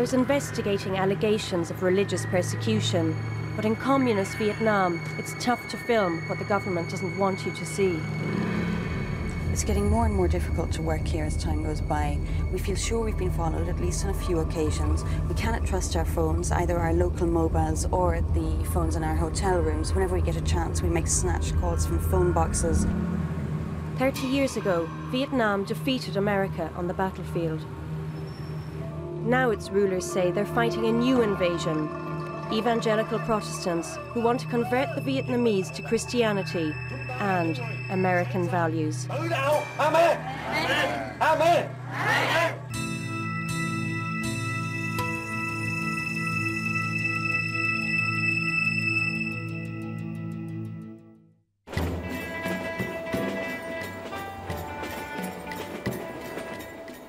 was investigating allegations of religious persecution, but in communist Vietnam, it's tough to film what the government doesn't want you to see. It's getting more and more difficult to work here as time goes by. We feel sure we've been followed, at least on a few occasions. We cannot trust our phones, either our local mobiles or the phones in our hotel rooms. Whenever we get a chance, we make snatched calls from phone boxes. 30 years ago, Vietnam defeated America on the battlefield. Now its rulers say they're fighting a new invasion. Evangelical Protestants who want to convert the Vietnamese to Christianity and American values. Amen. Amen. Amen.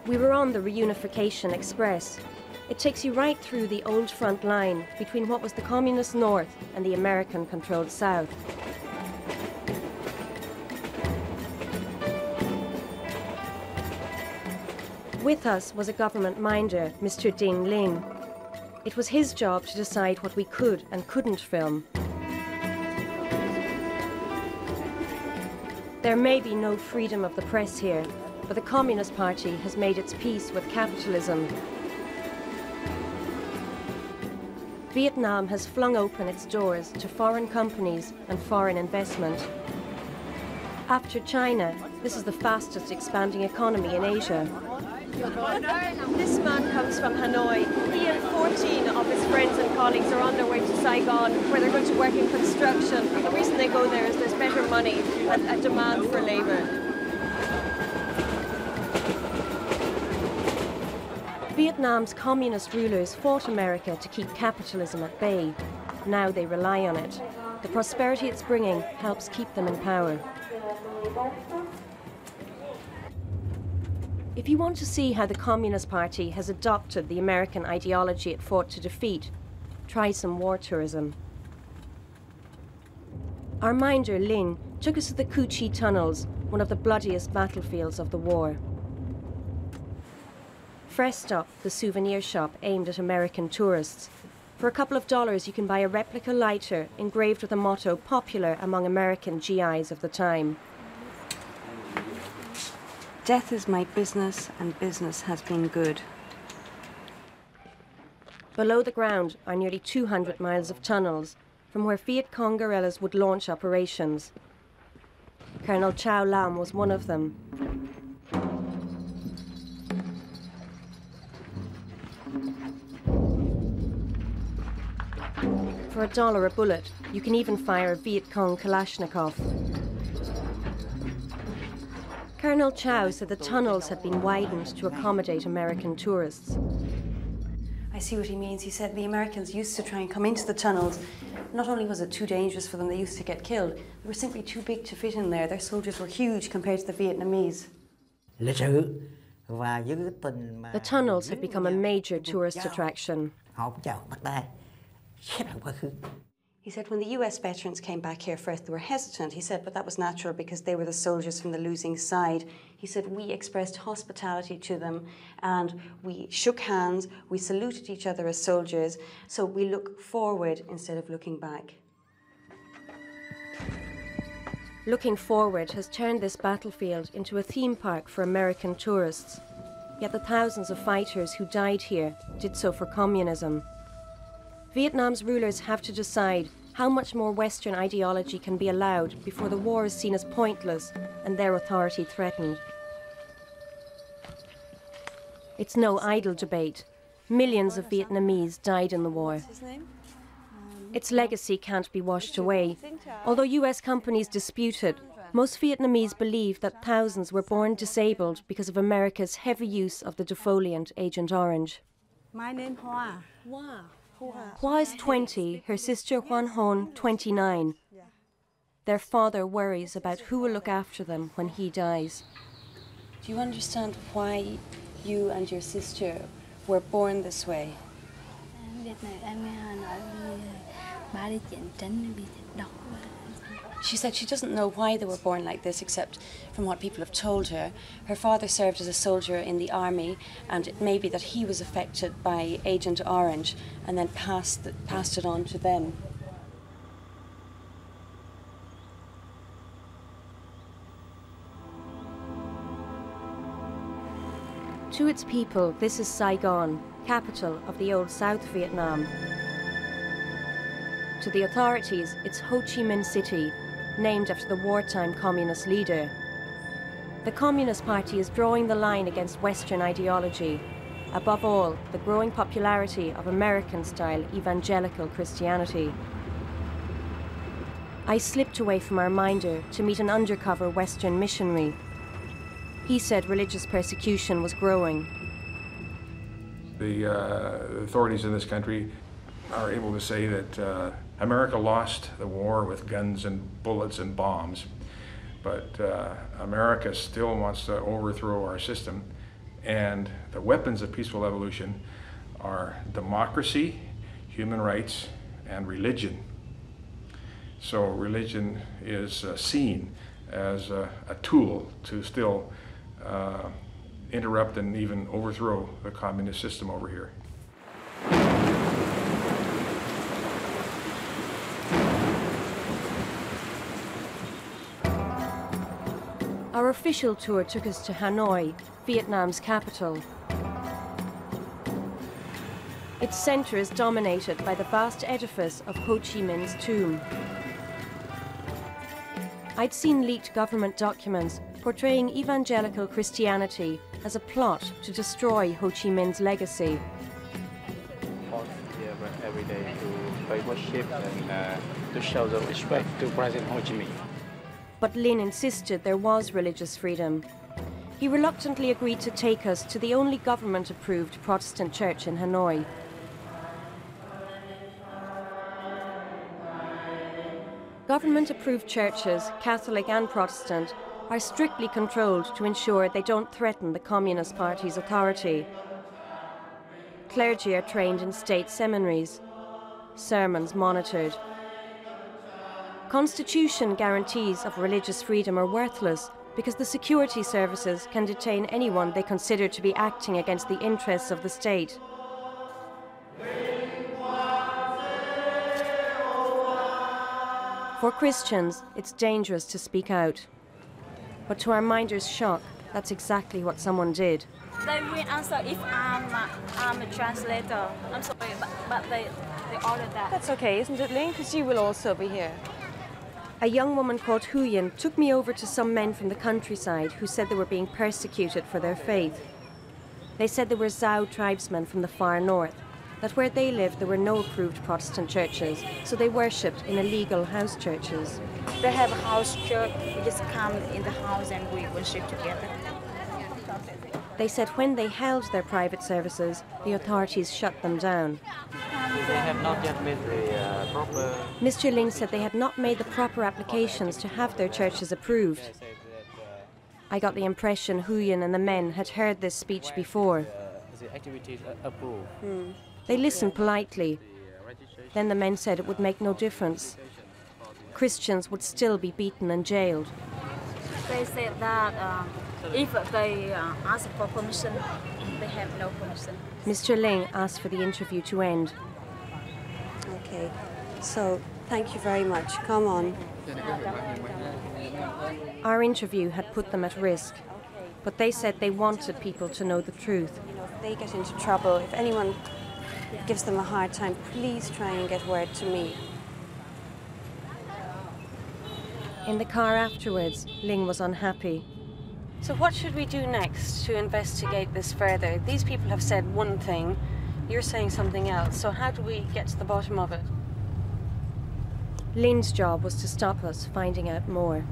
We were on the Reunification Express. It takes you right through the old front line between what was the communist north and the American-controlled south. With us was a government minder, Mr. Ding Ling. It was his job to decide what we could and couldn't film. There may be no freedom of the press here, but the Communist Party has made its peace with capitalism. Vietnam has flung open its doors to foreign companies and foreign investment. After China, this is the fastest expanding economy in Asia. This man comes from Hanoi. He and 14 of his friends and colleagues are on their way to Saigon, where they're going to work in construction. The reason they go there is there's better money and a demand for labour. Vietnam's communist rulers fought America to keep capitalism at bay. Now they rely on it. The prosperity it's bringing helps keep them in power. If you want to see how the Communist Party has adopted the American ideology it fought to defeat, try some war tourism. Our minder, Lin, took us to the Cu Chi tunnels, one of the bloodiest battlefields of the war. First stop, the souvenir shop aimed at American tourists. For a couple of dollars, you can buy a replica lighter engraved with a motto popular among American GIs of the time. Death is my business, and business has been good. Below the ground are nearly 200 miles of tunnels, from where Viet Cong guerrillas would launch operations. Colonel Chow Lam was one of them. For $1 a bullet, you can even fire a Viet Cong Kalashnikov. Colonel Chow said the tunnels had been widened to accommodate American tourists. I see what he means. He said the Americans used to try and come into the tunnels. Not only was it too dangerous for them, they used to get killed. They were simply too big to fit in there. Their soldiers were huge compared to the Vietnamese. The tunnels have become a major tourist attraction. He said when the US veterans came back here first, they were hesitant. He said, but that was natural because they were the soldiers from the losing side. He said, we expressed hospitality to them and we shook hands, we saluted each other as soldiers, so we look forward instead of looking back. Looking forward has turned this battlefield into a theme park for American tourists. Yet the thousands of fighters who died here did so for communism. Vietnam's rulers have to decide how much more Western ideology can be allowed before the war is seen as pointless and their authority threatened. It's no idle debate. Millions of Vietnamese died in the war. Its legacy can't be washed away. Although US companies dispute it, most Vietnamese believe that thousands were born disabled because of America's heavy use of the defoliant Agent Orange. My name Hoa. Hoa is 20, her sister Huan Hon 29. Their father worries about who will look after them when he dies. Do you understand why you and your sister were born this way? She said she doesn't know why they were born like this, except from what people have told her. Her father served as a soldier in the army, and it may be that he was affected by Agent Orange and then passed it on to them. To its people, this is Saigon, capital of the old South Vietnam. To the authorities, it's Ho Chi Minh City, named after the wartime communist leader. The Communist Party is drawing the line against Western ideology, above all, the growing popularity of American-style evangelical Christianity. I slipped away from our minder to meet an undercover Western missionary. He said religious persecution was growing. The authorities in this country are able to say that America lost the war with guns and bullets and bombs, but America still wants to overthrow our system, and the weapons of peaceful evolution are democracy, human rights, and religion. So religion is seen as a tool to still interrupt and even overthrow the communist system over here. Our official tour took us to Hanoi, Vietnam's capital. Its center is dominated by the vast edifice of Ho Chi Minh's tomb. I'd seen leaked government documents portraying evangelical Christianity as a plot to destroy Ho Chi Minh's legacy. Here every day to pay worship and to show the respect to President Ho Chi Minh. But Lin insisted there was religious freedom. He reluctantly agreed to take us to the only government-approved Protestant church in Hanoi. Government-approved churches, Catholic and Protestant, are strictly controlled to ensure they don't threaten the Communist Party's authority. Clergy are trained in state seminaries, sermons monitored. Constitution guarantees of religious freedom are worthless because the security services can detain anyone they consider to be acting against the interests of the state. For Christians, it's dangerous to speak out. But to our minder's shock, that's exactly what someone did. They will answer if I'm a translator. I'm sorry, but they ordered that. That's okay, isn't it, Ling? Because you will also be here. A young woman called Huyen took me over to some men from the countryside who said they were being persecuted for their faith. They said they were Zhao tribesmen from the far north, that where they lived there were no approved Protestant churches, so they worshipped in illegal house churches. They have a house church. We just come in the house and we worship together. They said when they held their private services, the authorities shut them down. They have not yet made the proper... Mr. Ling said they had not made the proper applications to have their churches approved. I got the impression Huyen and the men had heard this speech before. The activities approved. They listened politely. Then the men said it would make no difference. Christians would still be beaten and jailed. They said that if they ask for permission, they have no permission. Mr. Ling asked for the interview to end. Okay, so thank you very much. Come on. Our interview had put them at risk, but they said they wanted people to know the truth. You know, if they get into trouble, if anyone gives them a hard time, please try and get word to me. In the car afterwards, Ling was unhappy. So what should we do next to investigate this further? These people have said one thing, you're saying something else, so how do we get to the bottom of it? Lin's job was to stop us finding out more.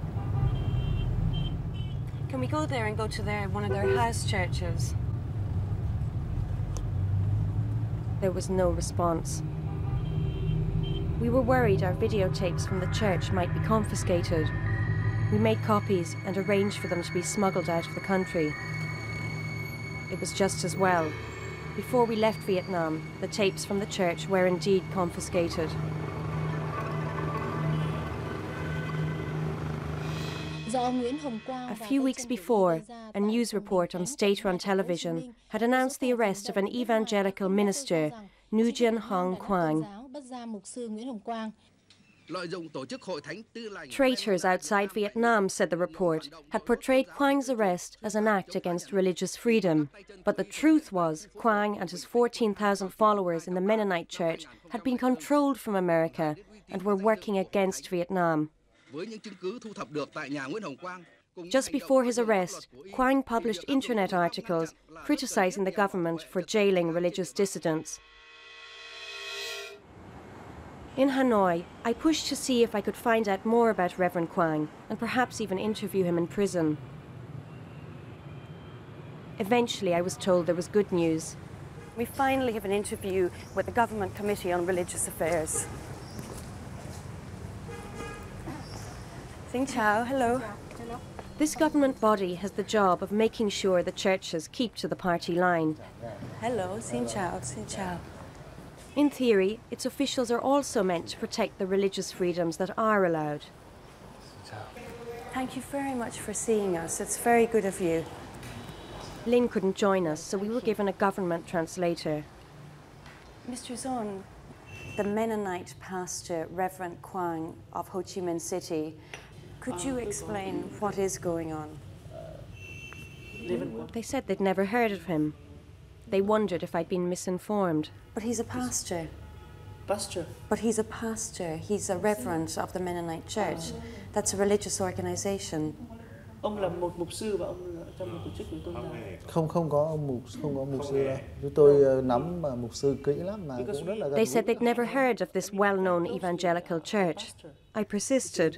Can we go there and go to one of their house churches? There was no response. We were worried our videotapes from the church might be confiscated. We made copies and arranged for them to be smuggled out of the country. It was just as well. Before we left Vietnam, the tapes from the church were indeed confiscated. A few weeks before, a news report on state-run television had announced the arrest of an evangelical minister, Nugent Hong Quang. Traitors outside Vietnam, said the report, had portrayed Quang's arrest as an act against religious freedom. But the truth was, Quang and his 14,000 followers in the Mennonite church had been controlled from America and were working against Vietnam. Just before his arrest, Quang published internet articles criticising the government for jailing religious dissidents. In Hanoi, I pushed to see if I could find out more about Reverend Quang and perhaps even interview him in prison. Eventually, I was told there was good news. We finally have an interview with the Government Committee on Religious Affairs. Xin chào, hello. This government body has the job of making sure the churches keep to the party line. Hello, xin chào, xin chào. In theory, its officials are also meant to protect the religious freedoms that are allowed. Thank you very much for seeing us. It's very good of you. Lin couldn't join us, so we were given a government translator. Mr. Zon, the Mennonite pastor, Reverend Quang of Ho Chi Minh City, could you explain what is going on? They said they'd never heard of him. They wondered if I'd been misinformed. But he's a pastor. Pastor? But he's a pastor. He's a reverend of the Mennonite Church. That's a religious organization. Ông là một mục sư và ông là trong một tổ chức của tôi nào? Không có mục sư đâu. Chúng tôi nắm mục sư kỹ lắm mà cũng rất là gần. They said they'd never heard of this well-known evangelical church. I persisted.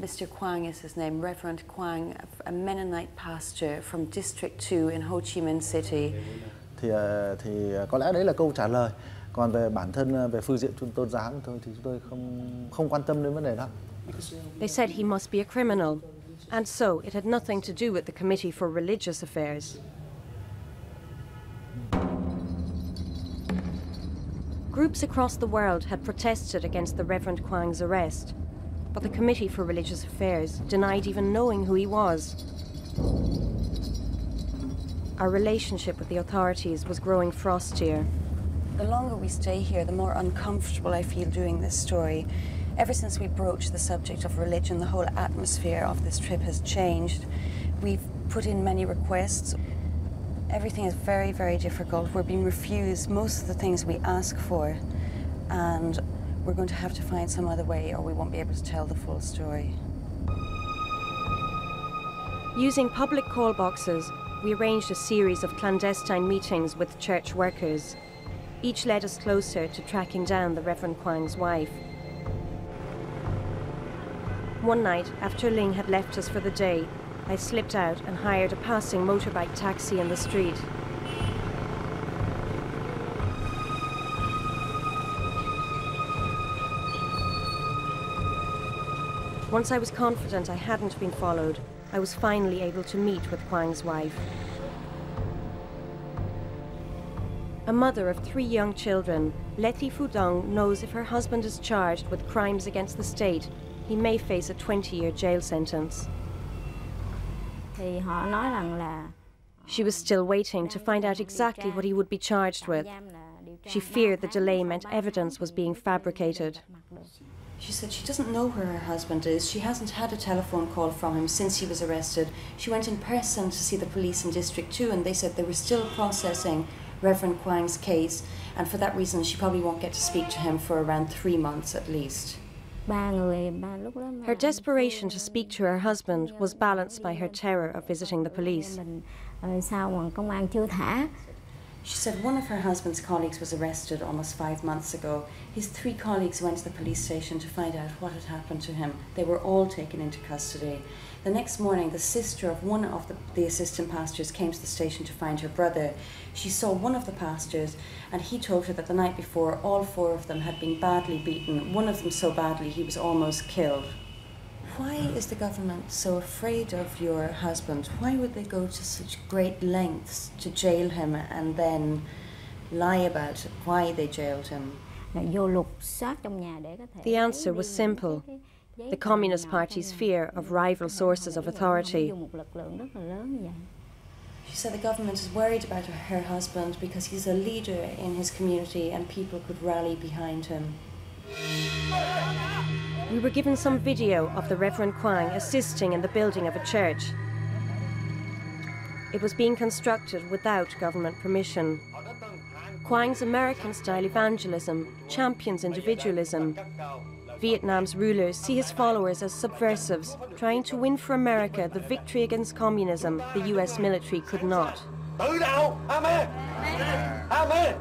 Mr. Quang is his name, Reverend Quang, a Mennonite pastor from District 2 in Ho Chi Minh City. Thì có lẽ đấy là câu trả lời. Còn về bản thân về phương diện tôn giáo thôi thì chúng tôi không quan tâm đến vấn đề đó. They said he must be a criminal, and so it had nothing to do with the Committee for Religious Affairs. Groups across the world had protested against the Reverend Quang's arrest, but the Committee for Religious Affairs denied even knowing who he was. Our relationship with the authorities was growing frostier. The longer we stay here, the more uncomfortable I feel doing this story. Ever since we broached the subject of religion, the whole atmosphere of this trip has changed. We've put in many requests. Everything is very, very difficult. We're being refused most of the things we ask for, and we're going to have to find some other way or we won't be able to tell the full story. Using public call boxes, we arranged a series of clandestine meetings with church workers. Each led us closer to tracking down the Reverend Quang's wife. One night, after Ling had left us for the day, I slipped out and hired a passing motorbike taxi in the street. Once I was confident I hadn't been followed, I was finally able to meet with Quang's wife. A mother of 3 young children, Letty Fudong knows if her husband is charged with crimes against the state, he may face a 20-year jail sentence. She was still waiting to find out exactly what he would be charged with. She feared the delay meant evidence was being fabricated. She said she doesn't know where her husband is. She hasn't had a telephone call from him since he was arrested. She went in person to see the police in District 2 and they said they were still processing Reverend Quang's case, and for that reason she probably won't get to speak to him for around 3 months at least. Her desperation to speak to her husband was balanced by her terror of visiting the police. She said one of her husband's colleagues was arrested almost 5 months ago. His 3 colleagues went to the police station to find out what had happened to him. They were all taken into custody. The next morning, the sister of one of the assistant pastors came to the station to find her brother. She saw one of the pastors, and he told her that the night before, all 4 of them had been badly beaten, one of them so badly he was almost killed. Why is the government so afraid of your husband? Why would they go to such great lengths to jail him and then lie about why they jailed him? The answer was simple. the Communist Party's fear of rival sources of authority. She said the government is worried about her husband because he's a leader in his community and people could rally behind him. We were given some video of the Reverend Quang assisting in the building of a church. It was being constructed without government permission. Quang's American-style evangelism champions individualism. Vietnam's rulers see his followers as subversives, trying to win for America the victory against communism the US military could not. Tự đạo. Amen. Amen.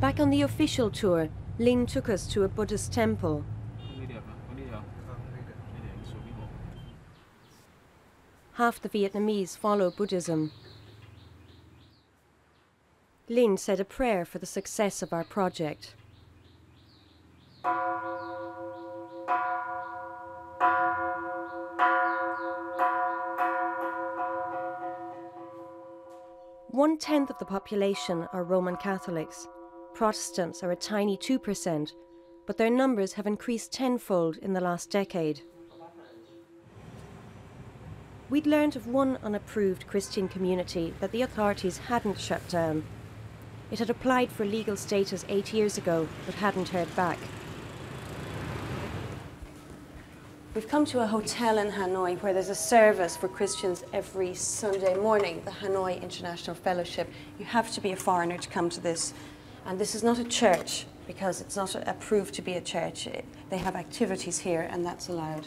Back on the official tour, Linh took us to a Buddhist temple. Half the Vietnamese follow Buddhism. Linh said a prayer for the success of our project. One-tenth of the population are Roman Catholics. Protestants are a tiny 2%, but their numbers have increased tenfold in the last decade. We'd learned of one unapproved Christian community that the authorities hadn't shut down. It had applied for legal status 8 years ago, but hadn't heard back. We've come to a hotel in Hanoi where there's a service for Christians every Sunday morning, the Hanoi International Fellowship. You have to be a foreigner to come to this. And this is not a church, because it's not approved to be a church. They have activities here, and that's allowed.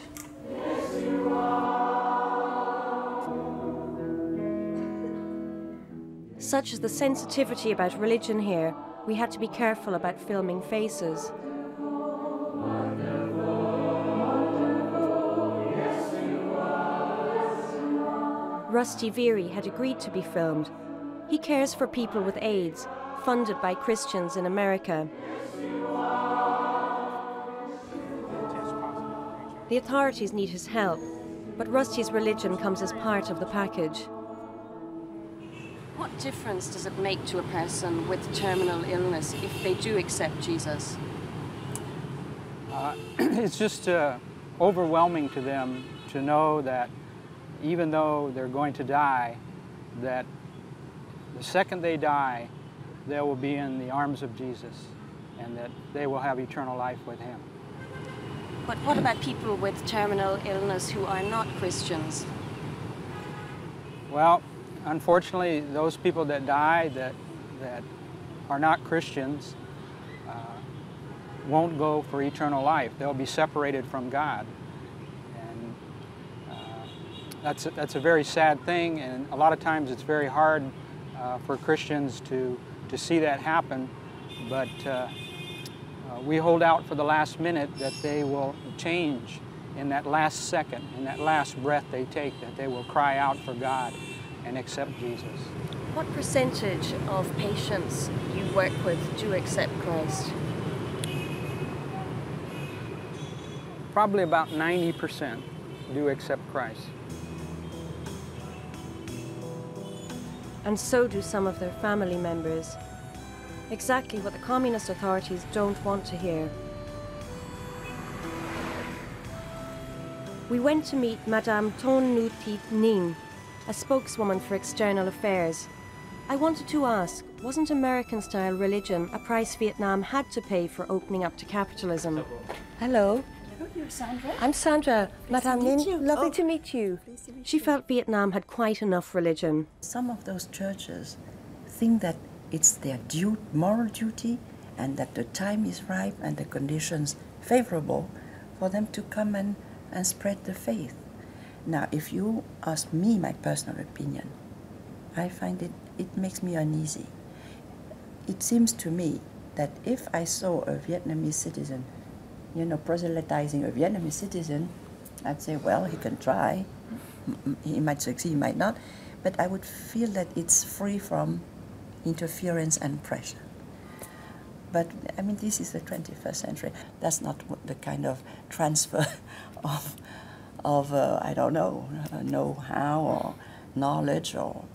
Such is the sensitivity about religion here, we had to be careful about filming faces. Rusty Veery had agreed to be filmed. He cares for people with AIDS, funded by Christians in America. The authorities need his help, but Rusty's religion comes as part of the package. What difference does it make to a person with terminal illness if they do accept Jesus? It's just overwhelming to them to know that even though they're going to die, that the second they die, they will be in the arms of Jesus and that they will have eternal life with him. But what about people with terminal illness who are not Christians? Well, unfortunately, those people that die that are not Christians won't go for eternal life. They'll be separated from God. And that's a very sad thing, and a lot of times it's very hard for Christians to see that happen, but we hold out for the last minute that they will change in that last second, in that last breath they take, that they will cry out for God and accept Jesus. What percentage of patients you work with do accept Christ? Probably about 90% do accept Christ. And so do some of their family members. Exactly what the communist authorities don't want to hear. We went to meet Madame Thon Nhu Thit Ninh, a spokeswoman for external affairs. I wanted to ask, wasn't American-style religion a price Vietnam had to pay for opening up to capitalism? Hello. You're Sandra? I'm Sandra. Madame Ninh, lovely to meet you. She felt Vietnam had quite enough religion. Some of those churches think that it's their moral duty and that the time is ripe and the conditions favorable for them to come and spread the faith. Now, if you ask me my personal opinion, I find it makes me uneasy. It seems to me that if I saw a Vietnamese citizen, proselytizing a Vietnamese citizen, I'd say, well, he can try. He might succeed, he might not. But I would feel that it's free from interference and pressure. But, I mean, this is the 21st century. That's not the kind of transfer of I don't know, know-how or knowledge or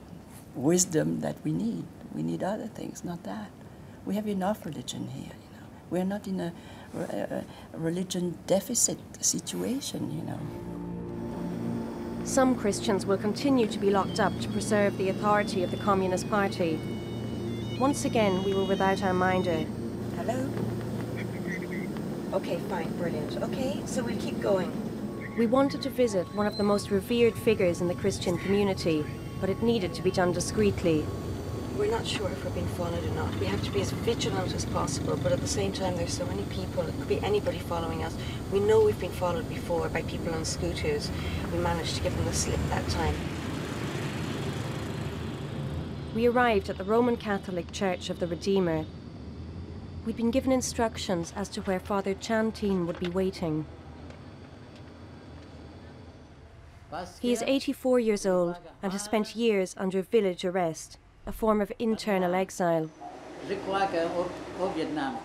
wisdom that we need. We need other things, not that. We have enough religion here, We're not in a religion deficit situation, you know. Some Christians will continue to be locked up to preserve the authority of the Communist Party. Once again, we were without our minder. Hello? Okay, fine, brilliant. Okay, so we'll keep going. We wanted to visit one of the most revered figures in the Christian community, but it needed to be done discreetly. We're not sure if we're being followed or not. We have to be as vigilant as possible, but at the same time there's so many people, it could be anybody following us. We know we've been followed before by people on scooters. We managed to give them the slip that time. We arrived at the Roman Catholic Church of the Redeemer. We'd been given instructions as to where Father Chan Tin would be waiting. He is 84 years old and has spent years under village arrest, a form of internal exile.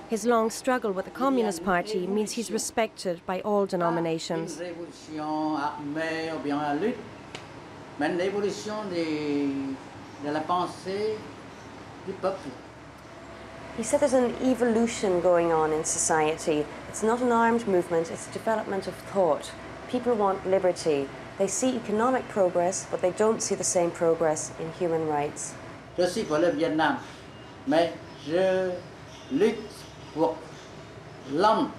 His long struggle with the Communist Party means he's respected by all denominations. He said there's an evolution going on in society. It's not an armed movement, it's a development of thought. People want liberty. They see economic progress, but they don't see the same progress in human rights. Je suis pour le Vietnam, mais je lutte pour l'homme,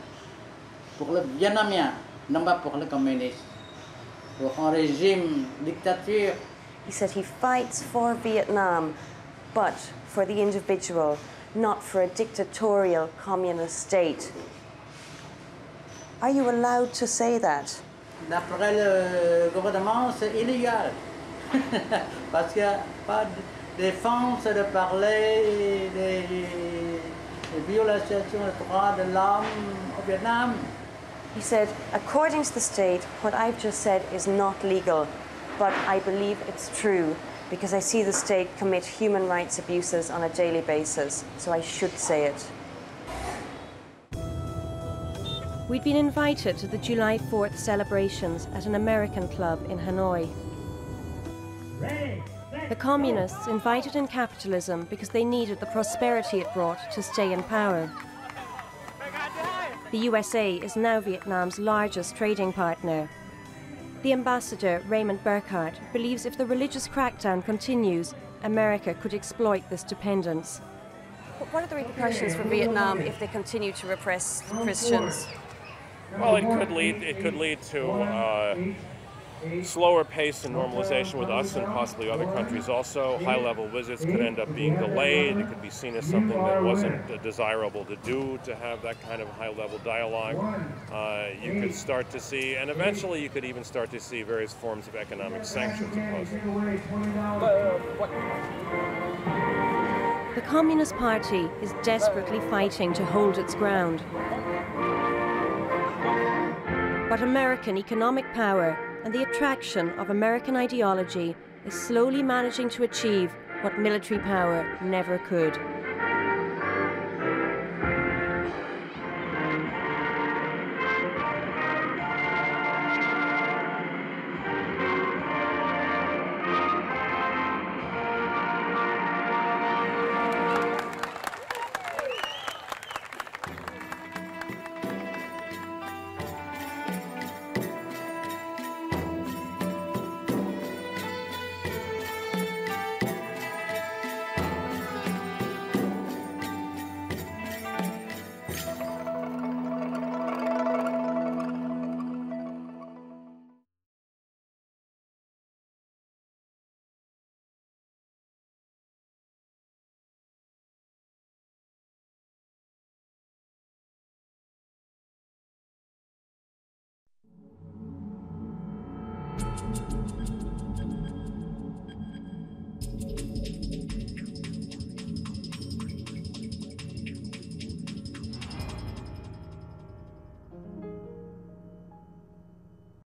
pour le Vietnamien, non pas pour le communiste, pour un régime dictature. He said he fights for Vietnam, but for the individual, not for a dictatorial communist state. Are you allowed to say that? D'après le gouvernement, c'est illégal. Parce qu'il n'y a pas de défense de parler des violations des droits de l'homme au Vietnam. He said, according to the state, what I've just said is not legal, but I believe it's true because I see the state commit human rights abuses on a daily basis, so I should say it. We'd been invited to the July 4th celebrations at an American club in Hanoi. The communists invited in capitalism because they needed the prosperity it brought to stay in power. The USA is now Vietnam's largest trading partner. The ambassador, Raymond Burkhardt, believes if the religious crackdown continues, America could exploit this dependence. What are the repercussions for Vietnam if they continue to repress Christians? Well, it could lead to slower pace and normalization with us and possibly other countries also. High-level visits could end up being delayed. It could be seen as something that wasn't desirable to do, to have that kind of high-level dialogue. You could start to see, and eventually you could even start to see various forms of economic sanctions imposed. The Communist Party is desperately fighting to hold its ground. But American economic power and the attraction of American ideology is slowly managing to achieve what military power never could.